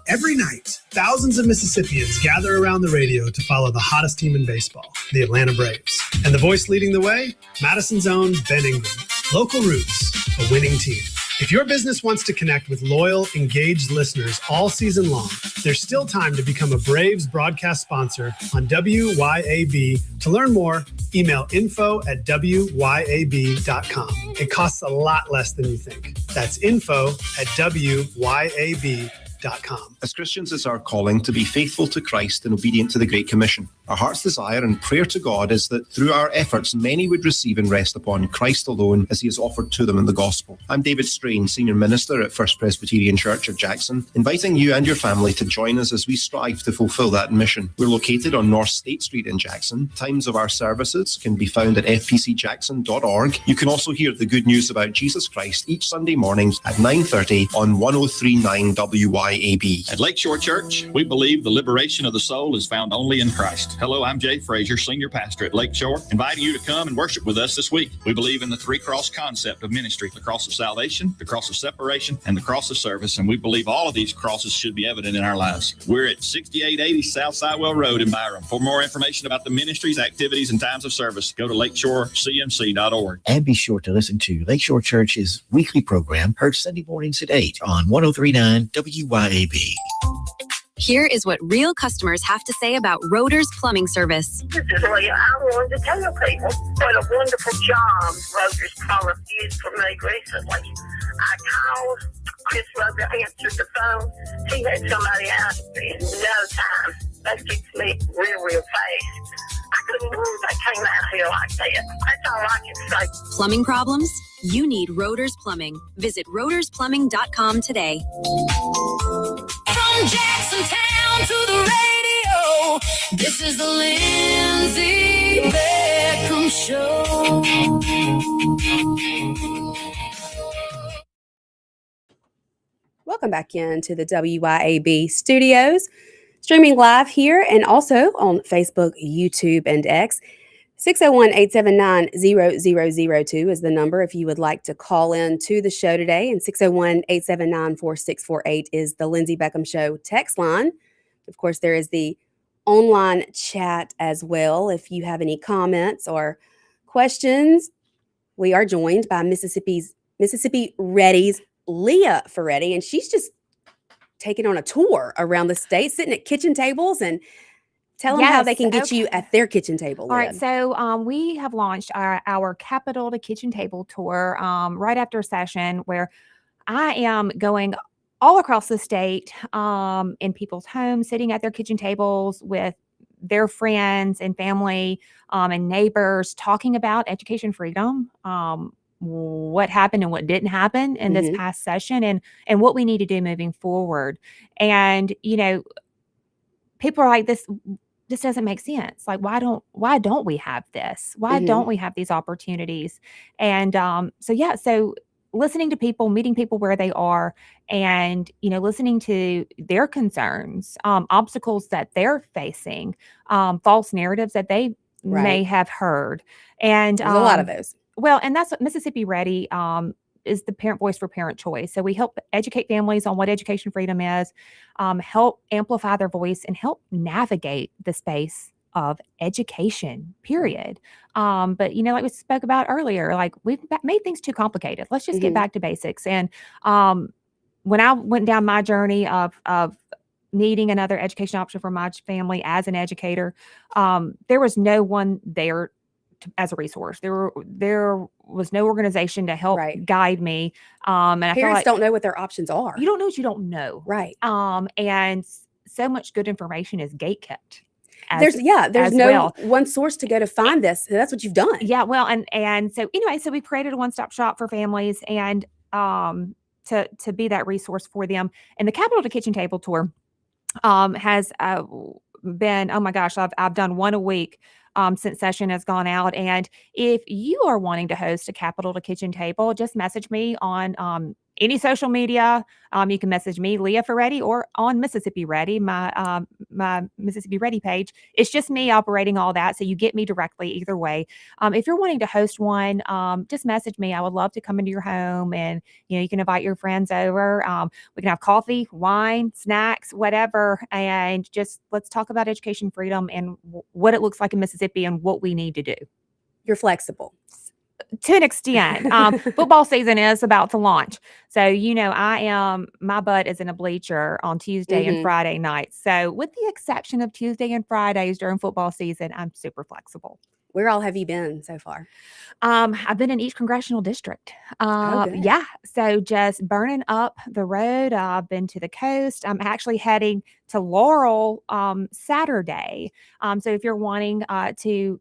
Speaker 14: Every night, thousands of Mississippians gather around the radio to follow the hottest team in baseball, the Atlanta Braves. And the voice leading the way, Madison's own Ben Ingram. Local roots, a winning team. If your business wants to connect with loyal, engaged listeners all season long, there's still time to become a Braves broadcast sponsor on WYAB. To learn more, email info@wyab.com. It costs a lot less than you think. That's info@wyab.com.
Speaker 15: As Christians, it's our calling to be faithful to Christ and obedient to the Great Commission. Our heart's desire and prayer to God is that through our efforts, many would receive and rest upon Christ alone as he is offered to them in the gospel. I'm David Strain, Senior Minister at First Presbyterian Church of Jackson, inviting you and your family to join us as we strive to fulfill that mission. We're located on North State Street in Jackson. Times of our services can be found at fpcjackson.org. You can also hear the good news about Jesus Christ each Sunday morning at 9:30 on 103.9 WYAB.
Speaker 16: At Lakeshore Church, we believe the liberation of the soul is found only in Christ. Hello, I'm Jay Frazier, Senior Pastor at Lakeshore, inviting you to come and worship with us this week. We believe in the three cross concept of ministry: the cross of salvation, the cross of separation, and the cross of service, and we believe all of these crosses should be evident in our lives. We're at 6880 South Sidewell Road in Byram. For more information about the ministries, activities, and times of service, go to lakeshorecmc.org.
Speaker 17: And be sure to listen to Lakeshore Church's weekly program, heard Sunday mornings at 8 on 103.9 WYAB.
Speaker 18: Here is what real customers have to say about Roder's Plumbing Service.
Speaker 19: This is Leah. I wanted to tell people what a wonderful job Roder's Plumbing did for me recently. I called, Chris Roder answered the phone. He had somebody out in no time. That fixed me real fast. I couldn't believe they came out here like that. That's all I can say.
Speaker 18: Plumbing problems? You need Roder's Plumbing. Visit rodersplumbing.com today.
Speaker 13: From Jacksontown to the radio, this is the Lindsay Beckham Show.
Speaker 2: Welcome back into the WYAB studios, streaming live here and also on Facebook, YouTube, and X. 601-879-0002 is the number if you would like to call in to the show today. And 601-879-4648 is the Lindsay Beckham Show text line. Of course, there is the online chat as well. If you have any comments or questions, we are joined by Mississippi Ready's Leah Ferretti, and she's just taking on a tour around the state, sitting at kitchen tables and tell them how they can get you at their kitchen table.
Speaker 3: All right. So we have launched our Capital to Kitchen Table tour right after a session where I am going all across the state in people's homes, sitting at their kitchen tables with their friends and family and neighbors, talking about education freedom, what happened and what didn't happen in this past session, and what we need to do moving forward. And, you know, people are like, this doesn't make sense. Like, why don't we have this? Why don't we have these opportunities? And so listening to people, meeting people where they are, and, you know, listening to their concerns, obstacles that they're facing, false narratives that they may have heard. And
Speaker 2: there's a lot of those.
Speaker 3: Well, and that's what Mississippi Ready is the parent voice for parent choice. So we help educate families on what education freedom is, help amplify their voice, and help navigate the space of education, period. But, you know, like we spoke about earlier, like we've made things too complicated. Let's just get back to basics. And when I went down my journey of needing another education option for my family as an educator, there was no one there as a resource. There was no organization to help guide me. And I
Speaker 2: Parents
Speaker 3: feel like
Speaker 2: don't know what their options are.
Speaker 3: You don't know what you don't know.
Speaker 2: Right.
Speaker 3: And so much good information is gatekept.
Speaker 2: There's no one source to go to find this. That's what you've done.
Speaker 3: Yeah. Well, and so anyway, so we created a one-stop shop for families and to be that resource for them. And the Capital to Kitchen Table tour has been, oh my gosh, I've done one a week since session has gone out. And if you are wanting to host a Capital to Kitchen Table, just message me on any social media. You can message me, Leah Ferretti, or on Mississippi Ready, my Mississippi Ready page. It's just me operating all that, so you get me directly either way. If you're wanting to host one, just message me. I would love to come into your home, and you can invite your friends over. We can have coffee, wine, snacks, whatever, and just let's talk about education freedom and what it looks like in Mississippi and what we need to do.
Speaker 2: You're flexible.
Speaker 3: To an extent. Football season is about to launch. So, my butt is in a bleacher on Tuesday and
Speaker 2: Mhm.
Speaker 3: Friday nights. So, with the exception of Tuesday and Fridays during football season, I'm super flexible.
Speaker 2: Where all have you been so far?
Speaker 3: I've been in each congressional district.
Speaker 2: Oh, good.
Speaker 3: Yeah. So just burning up the road. I've been to the coast. I'm actually heading to Laurel Saturday. So if you're wanting to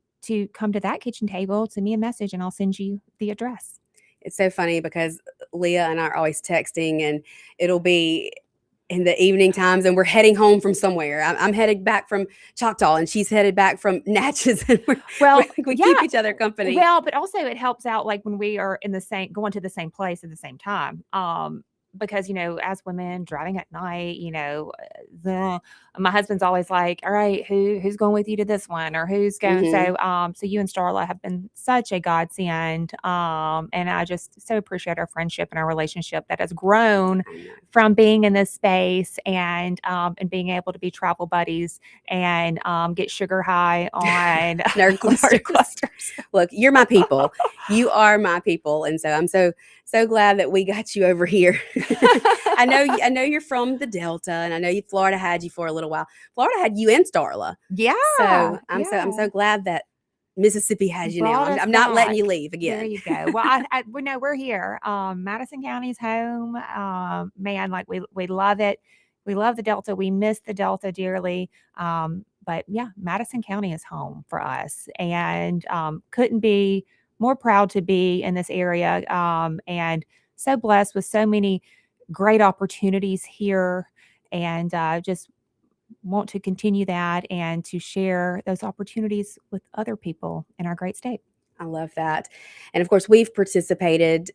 Speaker 3: come to that kitchen table, send me a message and I'll send you the address.
Speaker 2: It's so funny because Leah and I are always texting, and it'll be in the evening times, and we're heading home from somewhere. I'm headed back from Choctaw, and she's headed back from Natchez, and
Speaker 3: Well,
Speaker 2: we
Speaker 3: yeah.
Speaker 2: keep each other company.
Speaker 3: Well, but also it helps out like when we are going to the same place at the same time. Because as women driving at night, my husband's always like, "All right, who's going with you to this one, or who's going?"
Speaker 2: Mhm.
Speaker 3: So you and Starla have been such a godsend, and I just so appreciate our friendship and our relationship that has grown from being in this space and being able to be travel buddies and get sugar high on
Speaker 2: Nerd clusters. Look, you're my people. You are my people, and so I'm so glad that we got you over here. I know you're from the Delta, and I know Florida had you for a little while. Florida had you and Starla.
Speaker 3: Yeah.
Speaker 2: So I'm so glad that Mississippi has you now.
Speaker 3: Brought us
Speaker 2: I'm not letting
Speaker 3: back.
Speaker 2: you leave
Speaker 3: There
Speaker 2: again.
Speaker 3: you go. Well, we know we're here. Madison County's home. Man, like we love it. We love the Delta. We miss the Delta dearly. But yeah, Madison County is home for us, and couldn't be more proud to be in this area. And so blessed with so many great opportunities here, and just want to continue that and to share those opportunities with other people in our great state.
Speaker 2: I love that. And of course, we've participated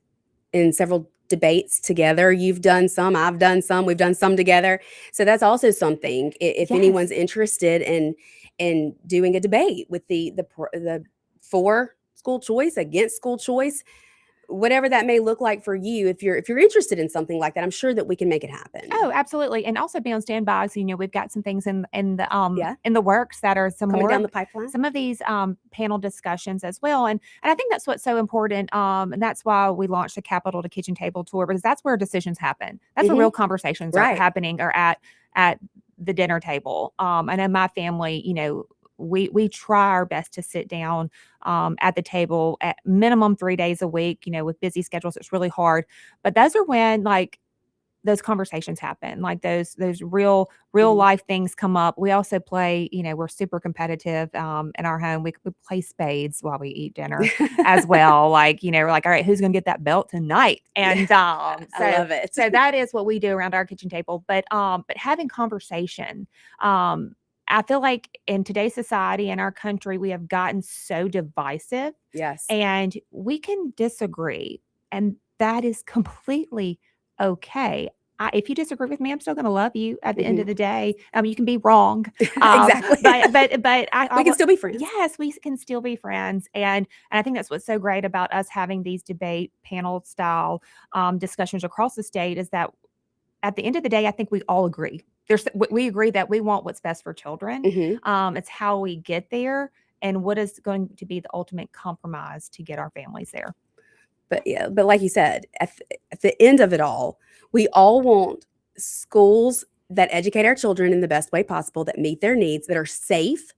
Speaker 2: in several debates together. You've done some, I've done some, we've done some together. So that's also something. If anyone's interested in doing a debate with the for school choice, against school choice, whatever that may look like for you, if you're interested in something like that, I'm sure that we can make it happen.
Speaker 3: Oh, absolutely. And also be on standby. So, we've got some things in the works that are some
Speaker 2: Coming
Speaker 3: more
Speaker 2: down the pipeline.
Speaker 3: some of these panel discussions as well. And I think that's what's so important. And that's why we launched the Capital to Kitchen Table Tour, because that's where decisions happen. That's where real conversations are happening, or at the dinner table. And in my family, we try our best to sit down at the table at minimum 3 days a week. With busy schedules, it's really hard. But those are when those conversations happen, like those real life things come up. We also play, we're super competitive in our home. We play spades while we eat dinner as well. We're like, all right, who's going to get that belt tonight? And
Speaker 2: I love it.
Speaker 3: So that is what we do around our kitchen table. But having conversation, I feel like in today's society, in our country, we have gotten so divisive.
Speaker 2: Yes.
Speaker 3: And we can disagree, and that is completely okay. If you disagree with me, I'm still going to love you at the end of the day. You can be wrong.
Speaker 2: Exactly.
Speaker 3: But
Speaker 2: we can still be friends.
Speaker 3: Yes, we can still be friends. And I think that's what's so great about us having these debate panel style discussions across the state, is that at the end of the day, I think we all agree. We agree that we want what's best for children. It's how we get there and what is going to be the ultimate compromise to get our families there.
Speaker 2: But like you said, at the end of it all, we all want schools that educate our children in the best way possible, that meet their needs, that are safe,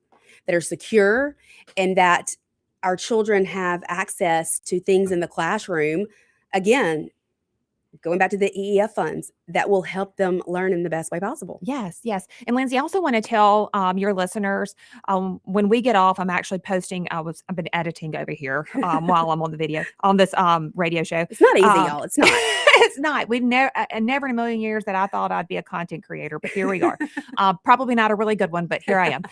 Speaker 2: that are secure, and that our children have access to things in the classroom. Again, going back to the EEF funds, that will help them learn in the best way possible.
Speaker 3: Yes. And Lindsay, I also want to tell your listeners, when we get off, I'm actually posting. I've been editing over here while I'm on the video on this radio show.
Speaker 2: It's not easy, y'all. It's not.
Speaker 3: It's not. We've never in a million years that I thought I'd be a content creator, but here we are. Probably not a really good one, but here I am.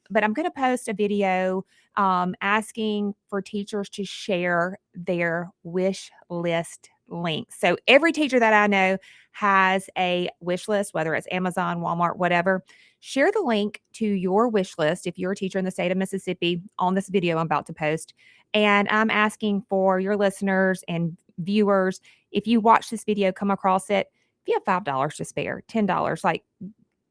Speaker 3: But I'm going to post a video asking for teachers to share their wish list links. So every teacher that I know has a wish list, whether it's Amazon, Walmart, whatever. Share the link to your wish list if you're a teacher in the state of Mississippi on this video I'm about to post. And I'm asking for your listeners and viewers, if you watch this video, come across it, if you have $5 to spare, $10,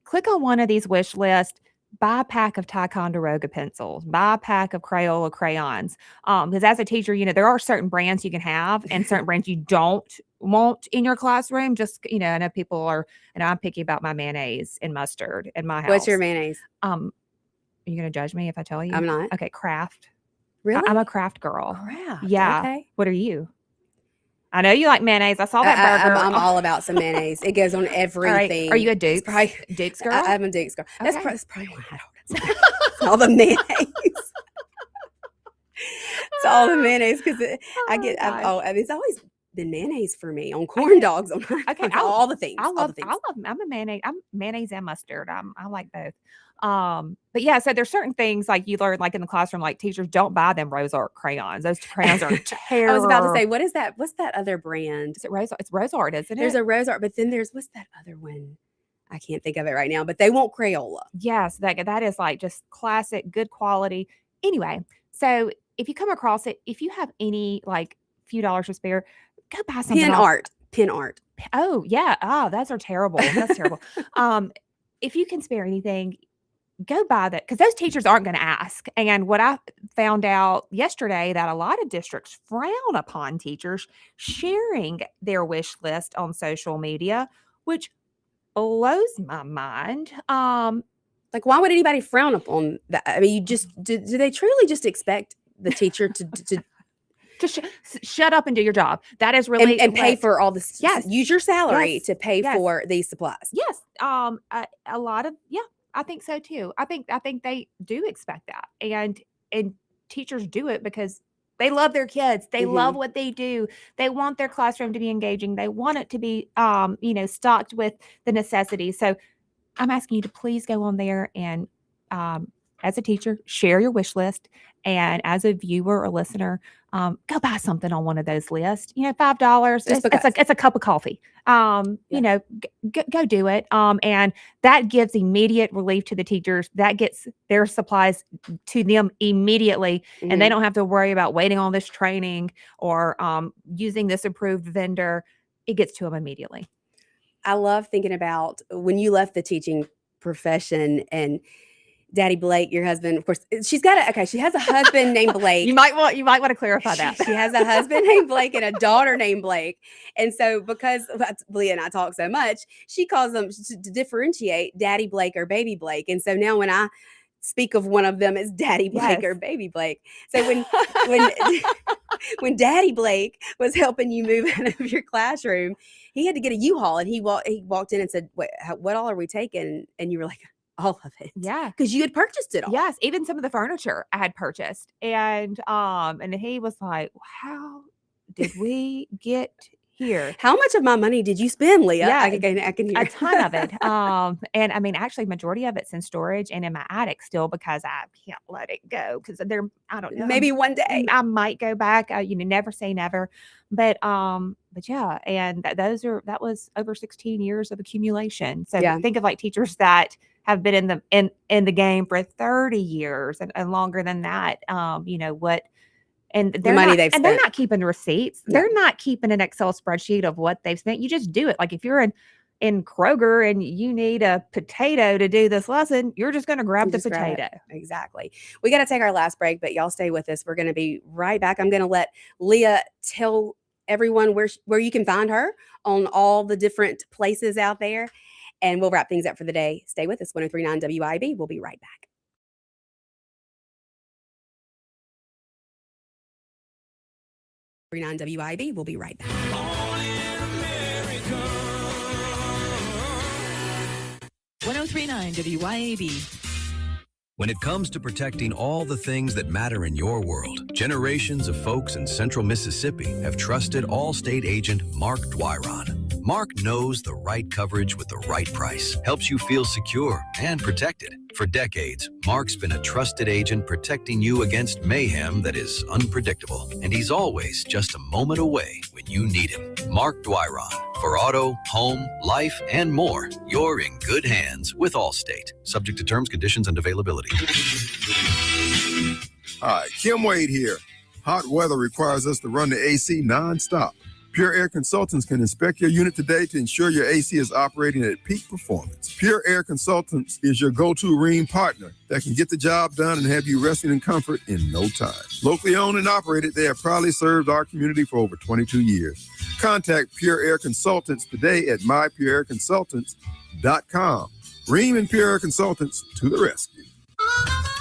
Speaker 3: click on one of these wish lists, buy a pack of Ticonderoga pencils, buy a pack of Crayola crayons. Because as a teacher, there are certain brands you can have and certain brands you don't want in your classroom. Just, I know people are, and I'm picky about my mayonnaise and mustard in my house.
Speaker 2: What's your mayonnaise?
Speaker 3: Are you going to judge me if I tell you?
Speaker 2: I'm not.
Speaker 3: Okay, Kraft.
Speaker 2: Really?
Speaker 3: I'm a Kraft girl.
Speaker 2: Kraft.
Speaker 3: Yeah.
Speaker 2: Okay.
Speaker 3: What are you? I know you like mayonnaise. I saw that burger.
Speaker 2: I'm all about some mayonnaise. It goes on everything.
Speaker 3: Are you a Duke's?
Speaker 2: Duke's
Speaker 3: girl?
Speaker 2: I'm a Duke's girl.
Speaker 3: Okay.
Speaker 2: That's probably why I don't. It's all the mayonnaise. It's all the mayonnaise because it's always been mayonnaise for me on corn dogs. On all the things.
Speaker 3: I'm a mayonnaise. I'm mayonnaise and mustard. I like both. But yeah, so there's certain things like you learn, like in the classroom, like teachers don't buy them Rose Art crayons. Those crayons are terrible.
Speaker 2: I was about to say, what is that? What's that other brand?
Speaker 3: Is it Rose Art? It's Rose Art, isn't it?
Speaker 2: There's a Rose Art, but then what's that other one? I can't think of it right now, but they won't Crayola.
Speaker 3: Yes, that is like just classic, good quality. Anyway, so if you come across it, if you have any like few dollars to spare, go buy something.
Speaker 2: Pin art.
Speaker 3: Oh yeah. Oh, those are terrible. That's terrible. If you can spare anything, go buy that, because those teachers aren't going to ask. And what I found out yesterday, that a lot of districts frown upon teachers sharing their wish list on social media, which blows my mind.
Speaker 2: Like, why would anybody frown upon that? I mean, do they truly just expect the teacher to
Speaker 3: shut up and do your job? That is really
Speaker 2: and pay for all this.
Speaker 3: Yes,
Speaker 2: use your salary to pay for these supplies.
Speaker 3: Yes, a lot of I think so too. I think they do expect that, and teachers do it because they love their kids. They love what they do. They want their classroom to be engaging. They want it to be stocked with the necessities. So I'm asking you to please go on there and as a teacher, share your wish list. And as a viewer or listener, go buy something on one of those lists. $5. It's a cup of coffee. Go do it. And that gives immediate relief to the teachers. That gets their supplies to them immediately, and they don't have to worry about waiting on this training or using this approved vendor. It gets to them immediately.
Speaker 2: I love thinking about when you left the teaching profession and Daddy Blake, your husband, of course, she has a husband named Blake.
Speaker 3: You might want to clarify that.
Speaker 2: She has a husband named Blake and a daughter named Blake. And so because Leah and I talk so much, she calls them to differentiate Daddy Blake or Baby Blake. And so now when I speak of one of them as Daddy Blake or Baby Blake. So when Daddy Blake was helping you move out of your classroom, he had to get a U-Haul, and he walked in and said, "Wait, what all are we taking?" And you were like, all of it.
Speaker 3: Yeah.
Speaker 2: Because you had purchased it all.
Speaker 3: Yes. Even some of the furniture I had purchased. And he was like, how did we get here?
Speaker 2: How much of my money did you spend, Leah?
Speaker 3: Yeah,
Speaker 2: I can hear
Speaker 3: a ton of it. And I mean, actually majority of it's in storage and in my attic still, because I can't let it go. Because I don't know.
Speaker 2: Maybe one day
Speaker 3: I might go back. Never say never. But yeah, and that was over 16 years of accumulation. So think of like teachers that have been in the game for 30 years and longer than that. And they're they're not keeping receipts.
Speaker 2: No.
Speaker 3: They're not keeping an Excel spreadsheet of what they've spent. You just do it. Like if you're in Kroger and you need a potato to do this lesson, you're just going to grab the potato.
Speaker 2: Exactly. We got to take our last break, but y'all stay with us. We're going to be right back. I'm going to let Leah tell everyone where you can find her on all the different places out there. And we'll wrap things up for the day. Stay with us, 103.9 WIB. We'll be right back. WIB. We'll be right back.
Speaker 11: 103.9 WIAB.
Speaker 5: When it comes to protecting all the things that matter in your world, generations of folks in central Mississippi have trusted Allstate agent Mark Dwyron. Mark knows the right coverage with the right price, helps you feel secure and protected. For decades, Mark's been a trusted agent protecting you against mayhem that is unpredictable. And he's always just a moment away when you need him. Mark Dwyron. For auto, home, life, and more, you're in good hands with Allstate. Subject to terms, conditions, and availability.
Speaker 10: Hi, Kim Wade here. Hot weather requires us to run the AC nonstop. Pure Air Consultants can inspect your unit today to ensure your AC is operating at peak performance. Pure Air Consultants is your go-to Rheem partner that can get the job done and have you resting in comfort in no time. Locally owned and operated, they have proudly served our community for over 22 years. Contact Pure Air Consultants today at mypureairconsultants.com. Rheem and Pure Air Consultants to the rescue.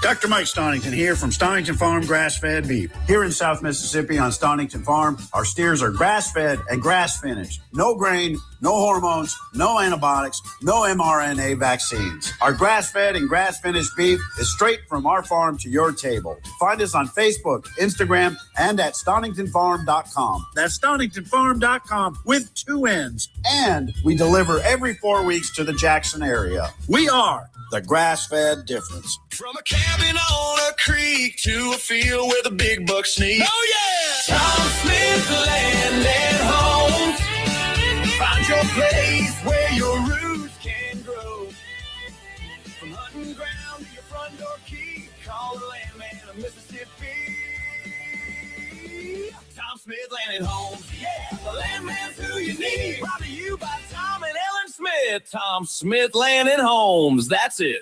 Speaker 20: Dr. Mike Stonington here from Stonington Farm Grass-Fed Beef. Here in South Mississippi on Stonington Farm, our steers are grass-fed and grass-finished. No grain, no hormones, no antibiotics, no mRNA vaccines. Our grass-fed and grass-finished beef is straight from our farm to your table. Find us on Facebook, Instagram, and at StoningtonFarm.com. That's StoningtonFarm.com with 2 N's. And we deliver every 4 weeks to the Jackson area. We are the grass-fed difference.
Speaker 21: From a cabin on a creek to a field where the big bucks sneak. Oh, yeah! Tom Smith Land and Homes. Find your place where your roots can grow. From hunting ground to your front door key, call the landman of Mississippi. Tom Smith Land and Homes. Yeah, the landman's who you need. Brought to you by Tom and Ellen Smith. Tom Smith Land and Homes. That's it.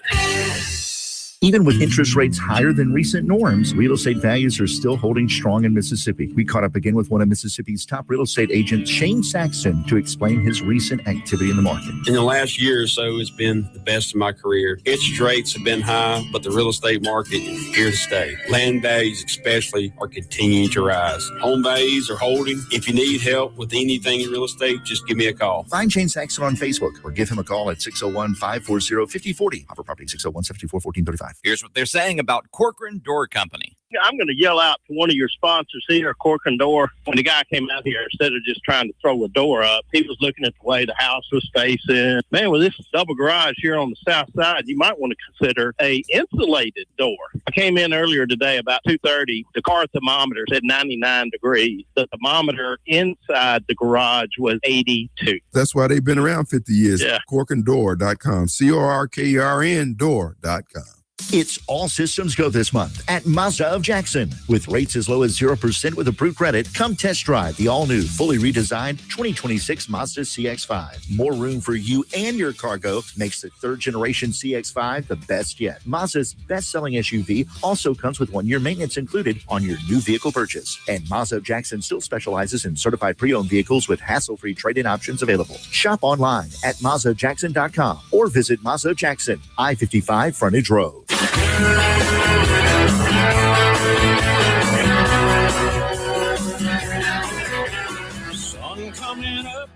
Speaker 22: Even with interest rates higher than recent norms, real estate values are still holding strong in Mississippi. We caught up again with one of Mississippi's top real estate agents, Shane Saxon, to explain his recent activity in the market.
Speaker 23: In the last year or so, it's been the best of my career. Interest rates have been high, but the real estate market is here to stay. Land values especially are continuing to rise. Home values are holding. If you need help with anything in real estate, just give me a call.
Speaker 22: Find Shane Saxon on Facebook or give him a call at 601-540-5040. Offer property 601-74-1435.
Speaker 24: Here's what they're saying about Corcoran Door Company.
Speaker 25: I'm going to yell out to one of your sponsors here, Corcoran Door. When the guy came out here, instead of just trying to throw a door up, he was looking at the way the house was facing. Man, with this double garage here on the south side, you might want to consider a insulated door. I came in earlier today about 2:30. The car thermometer said 99 degrees. The thermometer inside the garage was 82.
Speaker 10: That's why they've been around 50 years.
Speaker 25: Yeah.
Speaker 10: Corkanddoor.com. CORKERN door.com.
Speaker 22: It's all systems go this month at Mazda of Jackson. With rates as low as 0% with approved credit, come test drive the all-new, fully redesigned 2026 Mazda CX-5. More room for you and your cargo makes the third-generation CX-5 the best yet. Mazda's best-selling SUV also comes with 1-year maintenance included on your new vehicle purchase. And Mazda of Jackson still specializes in certified pre-owned vehicles with hassle-free trade-in options available. Shop online at MazdaJackson.com or visit Mazda of Jackson, I-55 Frontage Road.
Speaker 21: Sun coming up.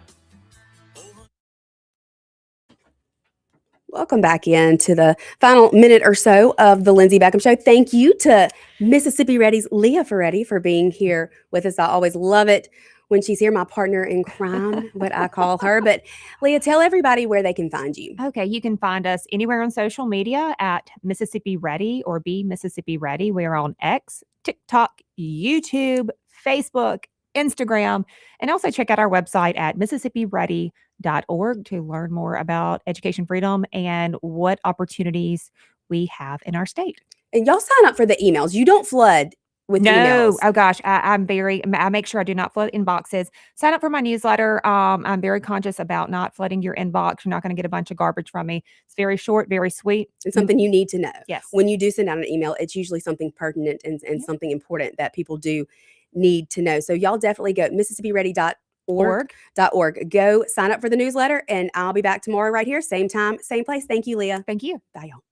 Speaker 2: Welcome back in to the final minute or so of the Lindsay Beckham Show. Thank you to Mississippi Ready's Leah Ferretti for being here with us. I always love it when she's here, my partner in crime, what I call her. But Leah, tell everybody where they can find you.
Speaker 3: Okay, you can find us anywhere on social media at Mississippi Ready or Be Mississippi Ready. We're on X, TikTok, YouTube, Facebook, Instagram, and also check out our website at MississippiReady.org to learn more about education freedom and what opportunities we have in our state.
Speaker 2: And y'all sign up for the emails. You don't flood with emails.
Speaker 3: Oh gosh, I make sure I do not flood inboxes. Sign up for my newsletter. I'm very conscious about not flooding your inbox. You're not going to get a bunch of garbage from me. It's very short, very sweet.
Speaker 2: It's something you need to know.
Speaker 3: Yes.
Speaker 2: When you do send out an email, it's usually something pertinent and something important that people do need to know. So y'all definitely go MississippiReady.org. Go sign up for the newsletter, and I'll be back tomorrow right here, same time, same place. Thank you, Leah.
Speaker 3: Thank you.
Speaker 2: Bye, y'all.